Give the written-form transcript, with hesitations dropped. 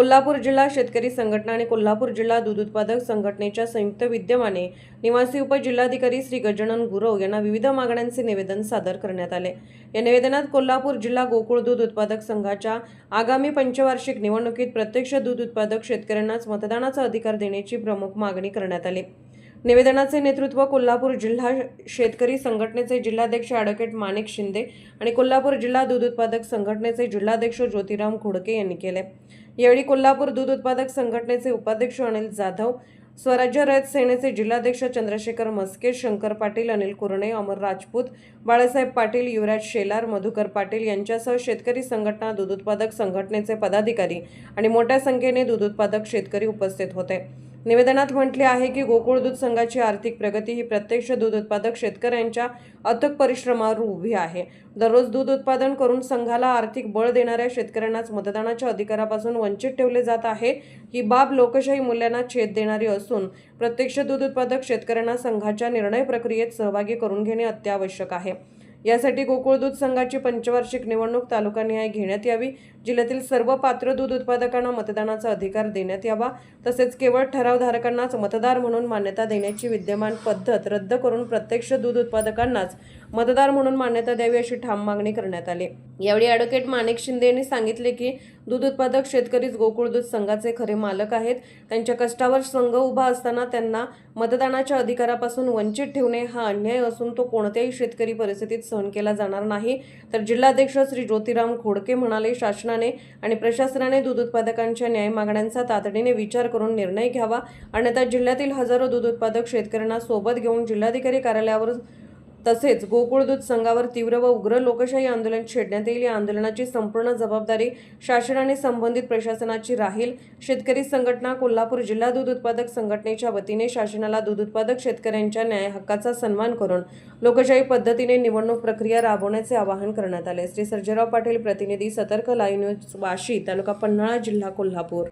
कोल्हापूर जिल्हा शेतकरी संघटना आणि कोल्हापूर जिल्हा दूध उत्पादक संघटनेच्या संयुक्त विद्यमाने निवासी उपजिल्हाधिकारी श्री गजानन गुरव यांना विविध मागण्यांचे निवेदन सादर करण्यात आले। या निवेदनात कोल्हापूर जिल्हा गोकुळ दूध उत्पादक संघाच्या आगामी पंचवार्षिक निवडणुकीत प्रत्यक्ष दूध उत्पादक शेतकऱ्यांनाच मतदानाचा अधिकार देण्याची प्रमुख मागणी करण्यात आली। निवेदनाचे नेतृत्व कोल्हापूर जिल्हा शेतकरी संघटनेचे जिल्हाध्यक्ष ॲडव्होकेट माणिक शिंदे आणि कोल्हापूर जिल्हा दूध उत्पादक संघटनेचे जिल्हाध्यक्ष ज्योतिराम खोडके यांनी केले। यावेळी कोल्हापूर दूध उत्पादक संघटनेचे उपाध्यक्ष अनिल जाधव, स्वराज्य रयत सेनेचे जिल्हाध्यक्ष चंद्रशेखर मस्के, शंकर पाटील, अनिल कुरणे, अमर राजपूत, बाळासाहेब पाटील, युवराज शेलार, मधुकर पाटील यांच्यासह शेतकरी संघटना, दूध उत्पादक संघटनेचे पदाधिकारी आणि मोठ्या संख्येने दूध उत्पादक शेतकरी उपस्थित होते। निवेदनात म्हटले आहे की गोकुळ दूध संघाची आर्थिक प्रगती ही प्रत्यक्ष दूध उत्पादक शेतकऱ्यांच्या अथक परिश्रमावर उभी आहे। दररोज दूध उत्पादन करून संघाला आर्थिक बळ देणाऱ्या शेतकऱ्यांनाच मतदानाच्या अधिकारापासून वंचित ठेवले जात आहे। ही बाब लोकशाही मूल्यांना छेद देणारी असून प्रत्यक्ष दूध उत्पादक शेतकऱ्यांना संघाच्या निर्णय प्रक्रियेत सहभागी करून घेणे अत्यावश्यक आहे। यासाठी गोकुळ दूध संघाची पंचवार्षिक निवडणूक तालुकानिहाय घेण्यात यावी। जिल्ह्यातील सर्व पात्र दूध उत्पादकांना मतदानाचा अधिकार देण्यात यावा। तसेच केवळ ठरावधारकांनाच मतदार म्हणून मान्यता देण्याची विद्यमान पद्धत रद्द करून प्रत्यक्ष दूध उत्पादकांनाच मतदार म्हणून मान्यता द्यावी अशी ठाम मागणी करण्यात आली। यावेळी ॲडव्होकेट माणिक शिंदे यांनी सांगितले की दूध उत्पादक शेतकरीच गोकुळ दूध संघाचे खरे मालक आहेत। त्यांच्या कष्टावर संघ उभा असताना त्यांना मतदानाच्या अधिकारापासून वंचित ठेवणे हा अन्याय असून तो कोणत्याही शेतकरी परिस्थितीत सहन केला जाणार नाही। तर जिल्हाध्यक्ष श्री ज्योतिराम खोडके म्हणाले, शासनाने आणि प्रशासनाने दूध उत्पादकांच्या न्याय मागण्यांचा तातडीने विचार करून निर्णय घ्यावा, अन्यथा जिल्ह्यातील हजारो दूध उत्पादक शेतकऱ्यांना सोबत घेऊन जिल्हाधिकारी कार्यालयावर तसेच गोकुळ दूध संघावर तीव्र व उग्र लोकशाही आंदोलन छेडण्यात येईल। या आंदोलनाची संपूर्ण जबाबदारी शासन आणि संबंधित प्रशासनाची राहील। शेतकरी संघटना कोल्हापूर जिल्हा दूध उत्पादक संघटनेच्या वतीने शासनाला दूध उत्पादक शेतकऱ्यांच्या न्याय हक्काचा सन्मान करून लोकशाही पद्धतीने निवडणूक प्रक्रिया राबवण्याचे आवाहन करण्यात आले। श्री सर्जेराव पाटील, प्रतिनिधी, सतर्क लाईव्ह न्यूज, वाशी, तालुका पन्हाळा, जिल्हा कोल्हापूर।